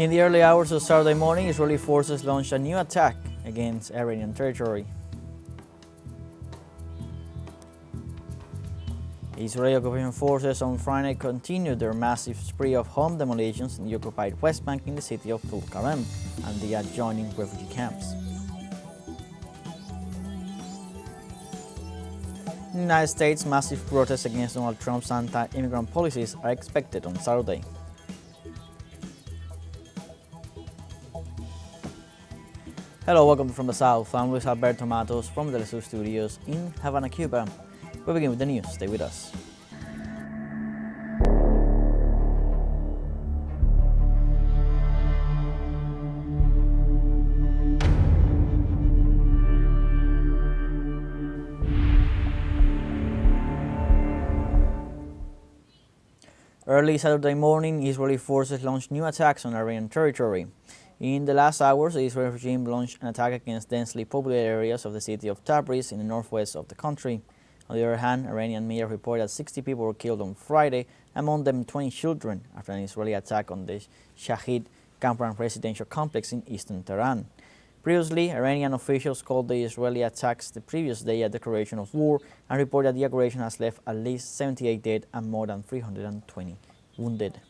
In the early hours of Saturday morning, Israeli forces launched a new attack against Iranian territory. Israeli occupation forces on Friday continued their massive spree of home demolitions in the occupied West Bank in the city of Tulkarem and the adjoining refugee camps. In the United States, massive protests against Donald Trump's anti-immigrant policies are expected on Saturday. Hello, welcome from the South. I'm Luis Alberto Matos from the teleSUR studios in Havana, Cuba. We begin with the news. Stay with us. Early Saturday morning, Israeli forces launched new attacks on Iranian territory. In the last hours, the Israeli regime launched an attack against densely populated areas of the city of Tabriz in the northwest of the country. On the other hand, Iranian media reported that 60 people were killed on Friday, among them 20 children, after an Israeli attack on the Shahid Campground residential complex in eastern Tehran. Previously, Iranian officials called the Israeli attacks the previous day a declaration of war and reported that the aggression has left at least 78 dead and more than 320 wounded.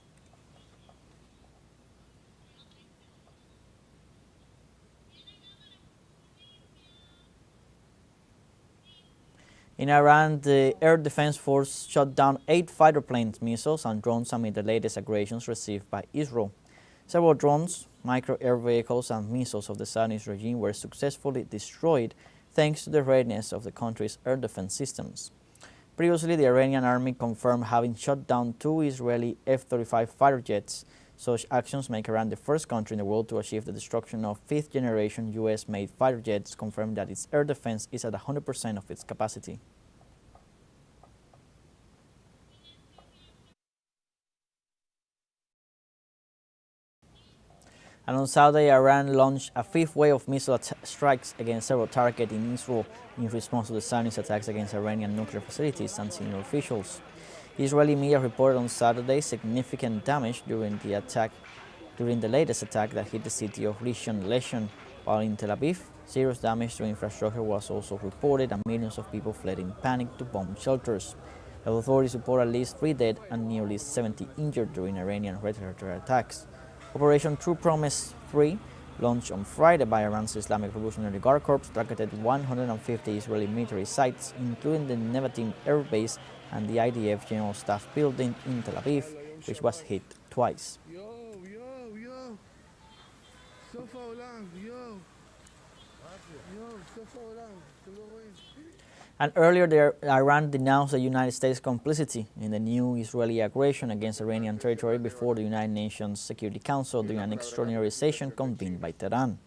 In Iran, the Air Defense Force shot down 8 fighter planes, missiles, and drones amid the latest aggressions received by Israel. Several drones, micro-air vehicles, and missiles of the Zionist regime were successfully destroyed thanks to the readiness of the country's air defense systems. Previously, the Iranian army confirmed having shot down 2 Israeli F-35 fighter jets. Such actions make Iran the first country in the world to achieve the destruction of 5th-generation U.S.-made fighter jets, confirming that its air defense is at 100% of its capacity. And on Saturday, Iran launched a 5th wave of missile strikes against several targets in Israel in response to the Zionist attacks against Iranian nuclear facilities and senior officials. Israeli media reported on Saturday significant damage during the latest attack that hit the city of Rishon LeZion, while in Tel Aviv, serious damage to infrastructure was also reported and millions of people fled in panic to bomb shelters. The authorities report at least 3 dead and nearly 70 injured during Iranian retaliatory attacks. Operation True Promise 3, launched on Friday by Iran's Islamic Revolutionary Guard Corps, targeted 150 Israeli military sites, including the Nevatim Air Base and the IDF General Staff Building in Tel Aviv, which was hit twice. And earlier, Iran denounced the United States' complicity in the new Israeli aggression against Iranian territory before the United Nations Security Council during an extraordinary session convened by Tehran.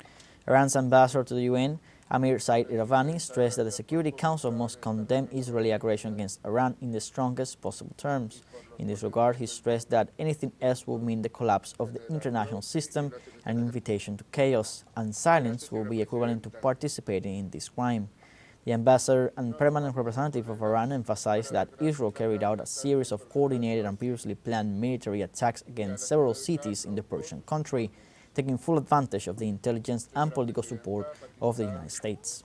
Iran's ambassador to the UN, Amir Said Iravani, stressed that the Security Council must condemn Israeli aggression against Iran in the strongest possible terms. In this regard, he stressed that anything else would mean the collapse of the international system and an invitation to chaos, and silence will be equivalent to participating in this crime. The ambassador and permanent representative of Iran emphasized that Israel carried out a series of coordinated and previously planned military attacks against several cities in the Persian country, taking full advantage of the intelligence and political support of the United States.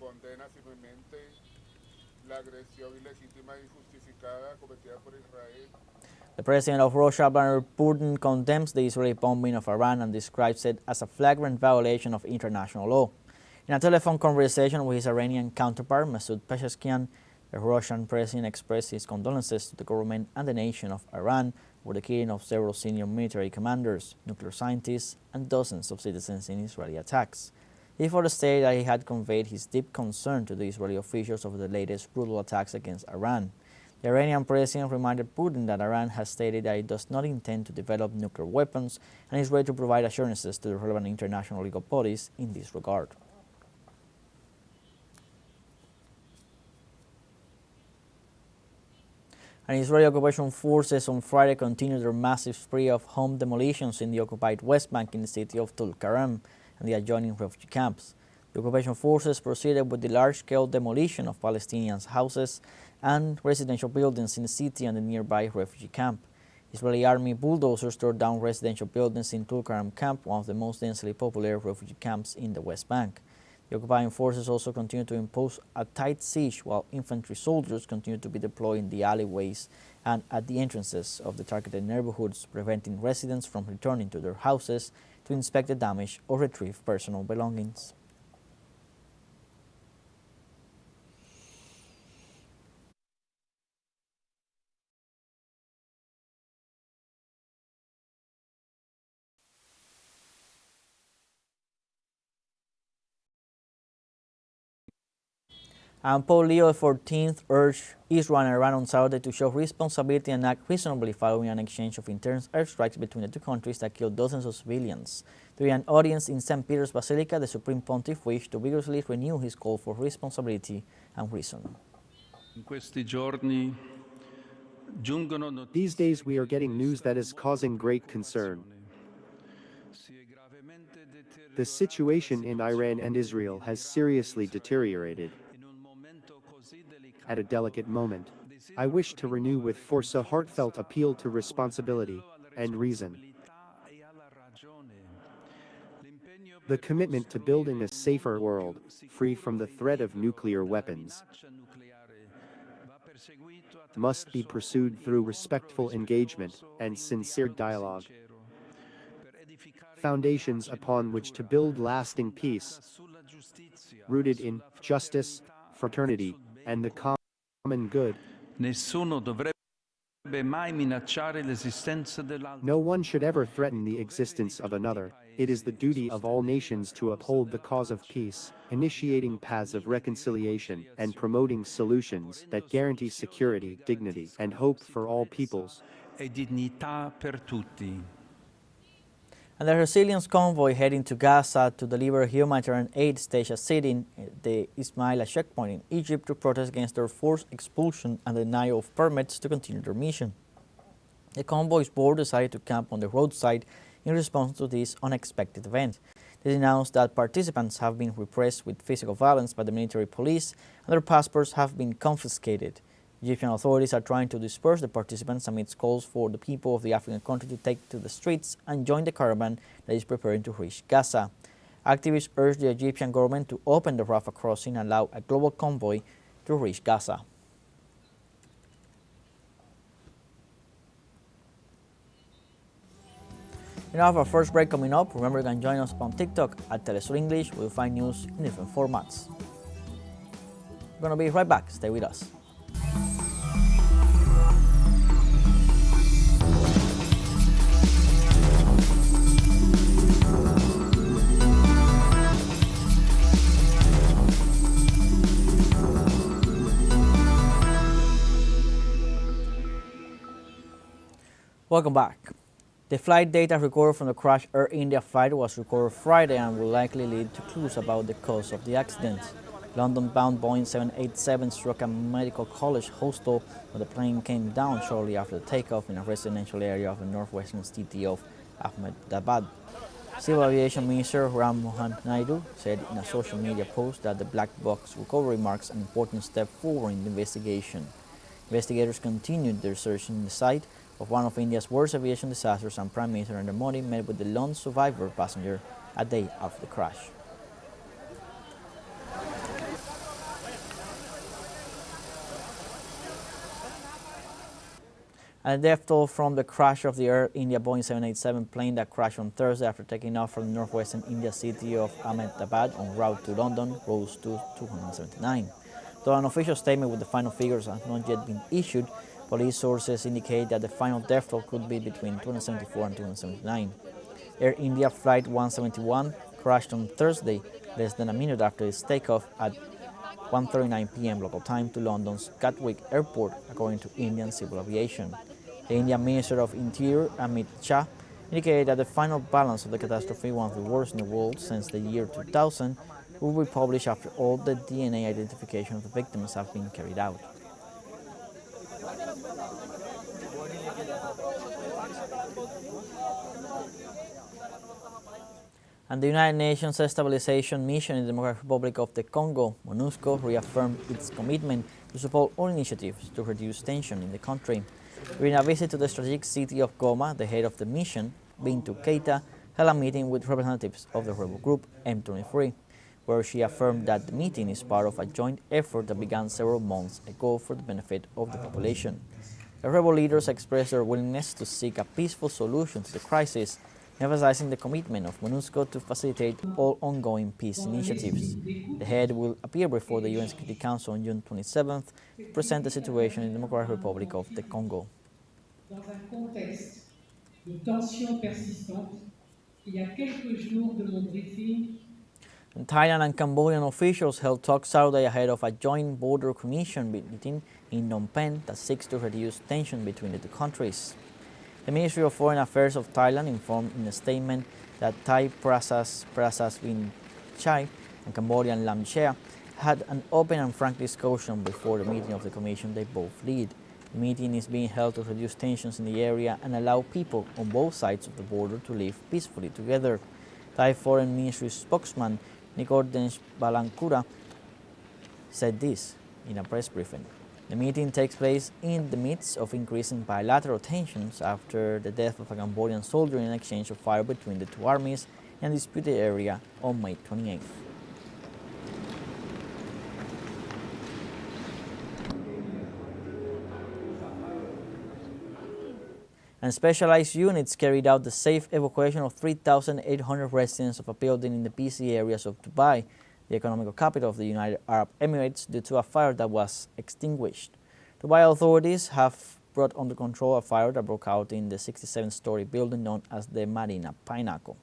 The president of Russia, Vladimir Putin, condemns the Israeli bombing of Iran and describes it as a flagrant violation of international law. In a telephone conversation with his Iranian counterpart, Masoud Pezeshkian, the Russian president expressed his condolences to the government and the nation of Iran for the killing of several senior military commanders, nuclear scientists, and dozens of citizens in Israeli attacks. He further stated that he had conveyed his deep concern to the Israeli officials over the latest brutal attacks against Iran. The Iranian president reminded Putin that Iran has stated that it does not intend to develop nuclear weapons and is ready to provide assurances to the relevant international legal bodies in this regard. And Israeli occupation forces on Friday continued their massive spree of home demolitions in the occupied West Bank in the city of Tulkarem and the adjoining refugee camps. The occupation forces proceeded with the large-scale demolition of Palestinians' houses and residential buildings in the city and the nearby refugee camp. Israeli army bulldozers tore down residential buildings in Tulkarm camp, one of the most densely populated refugee camps in the West Bank. The occupying forces also continue to impose a tight siege, while infantry soldiers continue to be deployed in the alleyways and at the entrances of the targeted neighborhoods, preventing residents from returning to their houses to inspect the damage or retrieve personal belongings. And Pope Leo XIV urged Israel and Iran on Saturday to show responsibility and act reasonably following an exchange of intense airstrikes between the two countries that killed dozens of civilians. During an audience in St. Peter's Basilica, the Supreme Pontiff wished to vigorously renew his call for responsibility and reason. These days we are getting news that is causing great concern. The situation in Iran and Israel has seriously deteriorated. At a delicate moment, I wish to renew with force a heartfelt appeal to responsibility and reason. The commitment to building a safer world, free from the threat of nuclear weapons, must be pursued through respectful engagement and sincere dialogue. Foundations upon which to build lasting peace, rooted in justice, fraternity, and the common good. No one should ever threaten the existence of another. It is the duty of all nations to uphold the cause of peace, initiating paths of reconciliation and promoting solutions that guarantee security, dignity, and hope for all peoples. And the resilience convoy heading to Gaza to deliver humanitarian aid staged a sit-in at the Ismailia checkpoint in Egypt to protest against their forced expulsion and denial of permits to continue their mission. The convoy's board decided to camp on the roadside in response to this unexpected event. They announced that participants have been repressed with physical violence by the military police and their passports have been confiscated. Egyptian authorities are trying to disperse the participants amidst calls for the people of the African country to take to the streets and join the caravan that is preparing to reach Gaza. Activists urge the Egyptian government to open the Rafah crossing and allow a global convoy to reach Gaza. We now have our first break coming up. Remember, you can join us on TikTok at teleSUR English. We'll find news in different formats. We're going to be right back. Stay with us. Welcome back. The flight data recorded from the crashed Air India flight was recorded Friday and will likely lead to clues about the cause of the accident. London-bound Boeing 787 struck a medical college hostel, but the plane came down shortly after the takeoff in a residential area of the northwestern city of Ahmedabad. Civil Aviation Minister Ram Mohan Naidu said in a social media post that the black box recovery marks an important step forward in the investigation. Investigators continued their search in the site of one of India's worst aviation disasters, and Prime Minister Narendra Modi met with the lone survivor passenger a day after the crash. And the death toll from the crash of the Air India Boeing 787 plane that crashed on Thursday after taking off from the northwestern India city of Ahmedabad en route to London rose to 279. Though an official statement with the final figures has not yet been issued, police sources indicate that the final death toll could be between 274 and 279. Air India Flight 171 crashed on Thursday, less than a minute after its takeoff at 1:39 p.m. local time to London's Gatwick Airport, according to Indian Civil Aviation. The Indian Minister of Interior, Amit Shah, indicated that the final balance of the catastrophe, one of the worst in the world since the year 2000, will be published after all the DNA identification of the victims have been carried out. And the United Nations Stabilization Mission in the Democratic Republic of the Congo, MONUSCO, reaffirmed its commitment to support all initiatives to reduce tension in the country. During a visit to the strategic city of Goma, the head of the mission, Bintu Keita, held a meeting with representatives of the rebel group M23, where she affirmed that the meeting is part of a joint effort that began several months ago for the benefit of the population. The rebel leaders expressed their willingness to seek a peaceful solution to the crisis, emphasizing the commitment of MONUSCO to facilitate all ongoing peace initiatives. The head will appear before the UN Security Council on June 27th to present the situation in the Democratic Republic of the Congo. Dans un contexte de tensions persistantes, il y a quelques jours de mon briefing, Thailand and Cambodian officials held talks Saturday ahead of a joint border commission meeting in Phnom Penh that seeks to reduce tension between the two countries. The Ministry of Foreign Affairs of Thailand informed in a statement that Thai Prasas Vin Chai and Cambodian Lam Chea had an open and frank discussion before the meeting of the commission they both lead. The meeting is being held to reduce tensions in the area and allow people on both sides of the border to live peacefully together. Thai Foreign Ministry spokesman Nikordensh Balankura said this in a press briefing. The meeting takes place in the midst of increasing bilateral tensions after the death of a Cambodian soldier in an exchange of fire between the two armies in a disputed area on May 28th. And specialized units carried out the safe evacuation of 3,800 residents of a building in the busy areas of Dubai, the economic capital of the United Arab Emirates, due to a fire that was extinguished. Dubai authorities have brought under control a fire that broke out in the 67-story building known as the Marina Pinnacle.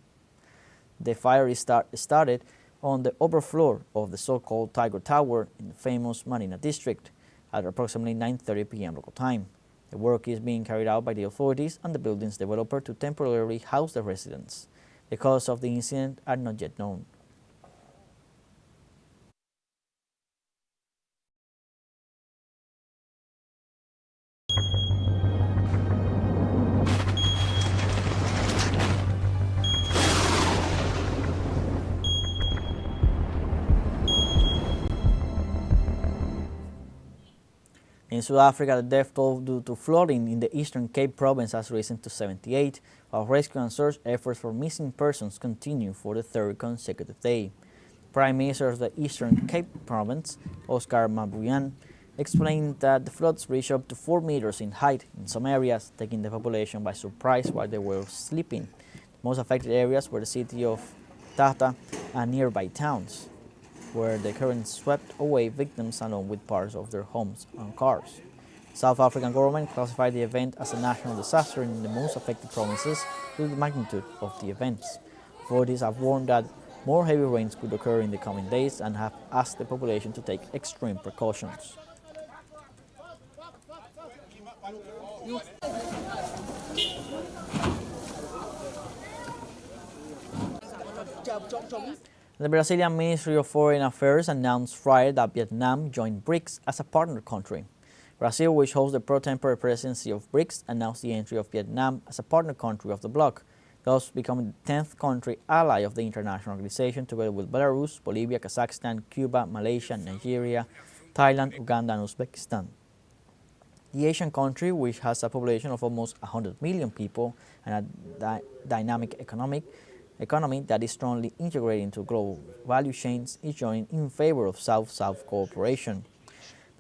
The fire started on the upper floor of the so-called Tiger Tower in the famous Marina district at approximately 9:30 p.m. local time. The work is being carried out by the authorities and the building's developer to temporarily house the residents. The cause of the incident are not yet known. In South Africa, the death toll due to flooding in the Eastern Cape province has risen to 78, while rescue and search efforts for missing persons continue for the third consecutive day. Prime Minister of the Eastern Cape province, Oscar Mabuyan, explained that the floods reached up to 4 meters in height in some areas, taking the population by surprise while they were sleeping. The most affected areas were the city of Tata and nearby towns, where the current swept away victims along with parts of their homes and cars. The South African government classified the event as a national disaster in the most affected provinces due to the magnitude of the events. Authorities have warned that more heavy rains could occur in the coming days and have asked the population to take extreme precautions. The Brazilian Ministry of Foreign Affairs announced Friday that Vietnam joined BRICS as a partner country. Brazil, which holds the pro-tempore presidency of BRICS, announced the entry of Vietnam as a partner country of the bloc, thus becoming the 10th country ally of the international organization, together with Belarus, Bolivia, Kazakhstan, Cuba, Malaysia, Nigeria, Thailand, Uganda, and Uzbekistan. The Asian country, which has a population of almost 100 million people and a dynamic economy that is strongly integrated into global value chains, is joining in favor of South-South cooperation.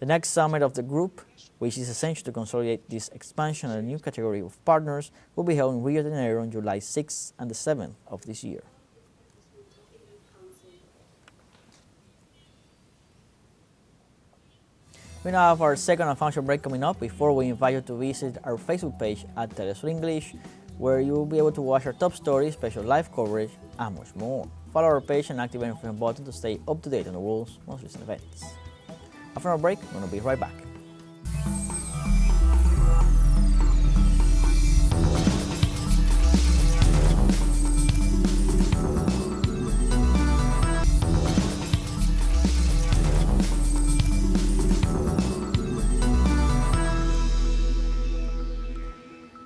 The next summit of the group, which is essential to consolidate this expansion and a new category of partners, will be held in Rio de Janeiro on July 6th and the 7th of this year. We now have our second and final break coming up. Before we invite you to visit our Facebook page at teleSUR English, where you will be able to watch our top stories, special live coverage, and much more. Follow our page and activate the notification button to stay up to date on the world's most recent events. After our break, we're going to be right back.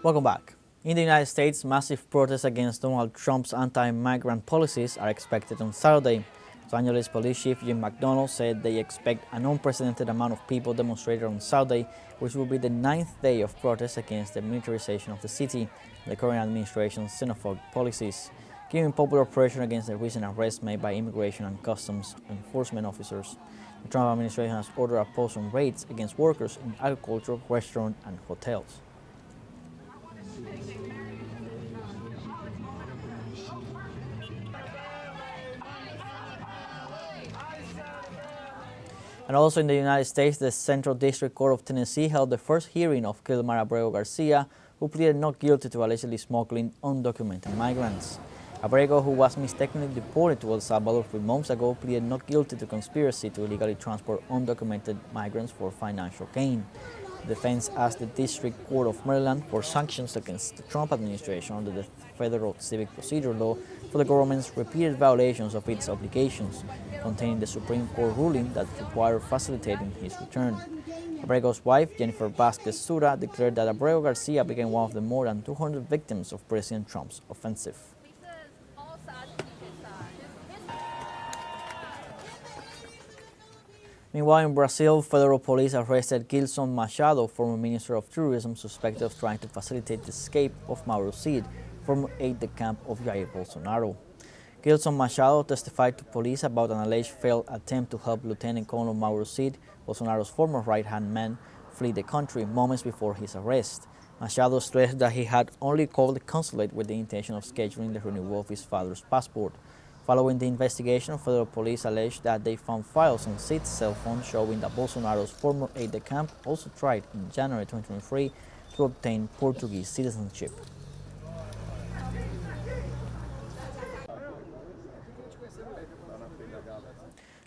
Welcome back. In the United States, massive protests against Donald Trump's anti-migrant policies are expected on Saturday. Los Angeles Police Chief Jim McDonnell said they expect an unprecedented amount of people demonstrated on Saturday, which will be the 9th day of protests against the militarization of the city and the current administration's xenophobic policies, giving popular pressure against the recent arrests made by immigration and customs enforcement officers. The Trump administration has ordered a pause on raids against workers in agriculture, restaurants, and hotels. And also in the United States, the Central District Court of Tennessee held the first hearing of Kilmar Abrego Garcia, who pleaded not guilty to allegedly smuggling undocumented migrants. Abrego, who was mistakenly deported to El Salvador 3 months ago, pleaded not guilty to conspiracy to illegally transport undocumented migrants for financial gain. The defense asked the District Court of Maryland for sanctions against the Trump administration under the Federal Civic Procedure Law for the government's repeated violations of its obligations, containing the Supreme Court ruling that required facilitating his return. Abrego's wife, Jennifer Vasquez Sura, declared that Abrego Garcia became one of the more than 200 victims of President Trump's offensive. Meanwhile, in Brazil, federal police arrested Gilson Machado, former Minister of Tourism, suspected of trying to facilitate the escape of Mauro Cid, former aide-de-camp of Jair Bolsonaro. Gilson Machado testified to police about an alleged failed attempt to help Lieutenant Colonel Mauro Cid, Bolsonaro's former right-hand man, flee the country moments before his arrest. Machado stressed that he had only called the consulate with the intention of scheduling the renewal of his father's passport. Following the investigation, federal police alleged that they found files on Cid's cell phone showing that Bolsonaro's former aide-de-camp also tried in January 2023 to obtain Portuguese citizenship.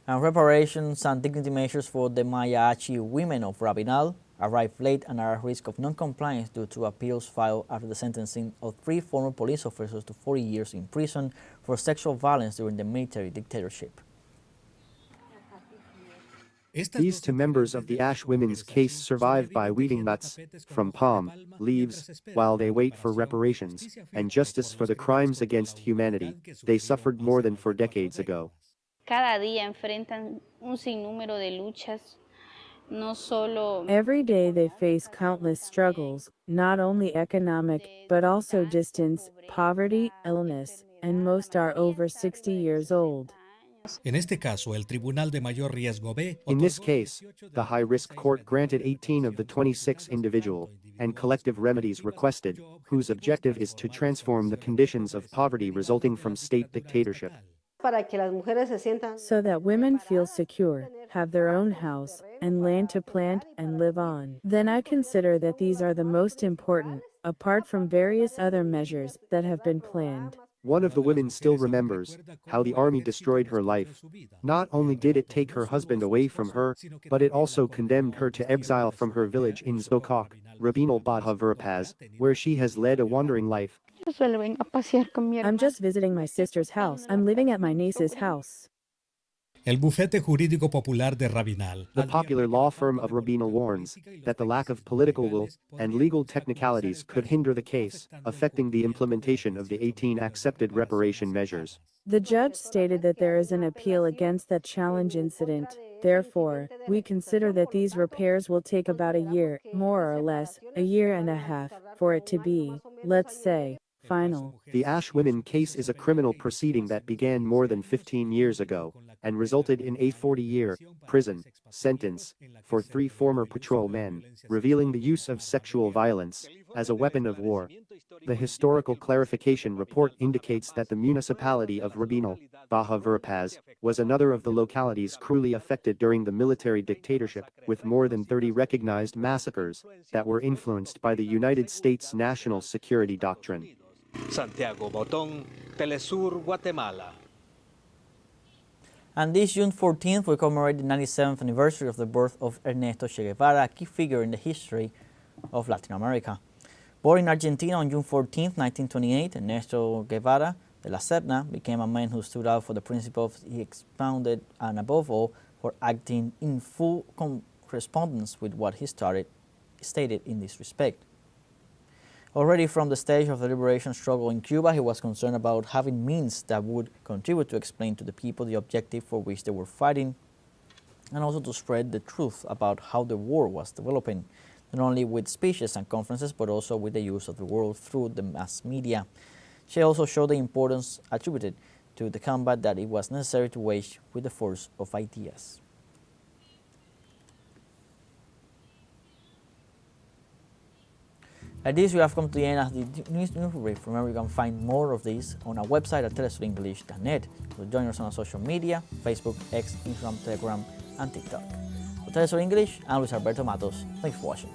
And reparations and dignity measures for the Mayachi women of Rabinal arrived late and are at risk of non-compliance due to appeals filed after the sentencing of 3 former police officers to 40 years in prison for sexual violence during the military dictatorship. These 2 members of the Ash women's case survive by weaving nuts from palm leaves while they wait for reparations and justice for the crimes against humanity they suffered more than 4 decades ago. Every day they face countless struggles, not only economic, but also distance, poverty, illness, and most are over 60 years old. In this case, the high-risk court granted 18 of the 26 individual and collective remedies requested, whose objective is to transform the conditions of poverty resulting from state dictatorship. So that women feel secure, have their own house, and land to plant and live on. Then I consider that these are the most important, apart from various other measures that have been planned. One of the women still remembers how the army destroyed her life. Not only did it take her husband away from her, but it also condemned her to exile from her village in Zocok, Rabinal Baja Verapaz, where she has led a wandering life. I'm just visiting my sister's house. I'm living at my niece's house. The popular law firm of Rabinal warns that the lack of political will and legal technicalities could hinder the case, affecting the implementation of the 18 accepted reparation measures. The judge stated that there is an appeal against that challenge incident. Therefore, we consider that these repairs will take about a year, more or less, a year and a half, for it to be, let's say, final. The Ash women case is a criminal proceeding that began more than 15 years ago and resulted in a 40-year prison sentence for 3 former patrolmen, revealing the use of sexual violence as a weapon of war. The historical clarification report indicates that the municipality of Rabinal, Baja Verapaz, was another of the localities cruelly affected during the military dictatorship, with more than 30 recognized massacres that were influenced by the United States national security doctrine. Santiago Botón, teleSUR, Guatemala. And this June 14th, we commemorate the 97th anniversary of the birth of Ernesto Che Guevara, a key figure in the history of Latin America. Born in Argentina on June 14, 1928, Ernesto Guevara de la Serna became a man who stood out for the principles he expounded and, above all, for acting in full correspondence with what he stated in this respect. Already from the stage of the liberation struggle in Cuba, he was concerned about having means that would contribute to explain to the people the objective for which they were fighting, and also to spread the truth about how the war was developing, not only with speeches and conferences, but also with the use of the word through the mass media. She also showed the importance attributed to the combat that it was necessary to wage with the force of ideas. Like this, we have come to the end of the news brief. Remember, you can find more of these on our website at telesurenglish.net. So join us on our social media, Facebook, X, Instagram, Telegram, and TikTok. For TeleSUR English, I'm Luis Alberto Matos. Thanks for watching.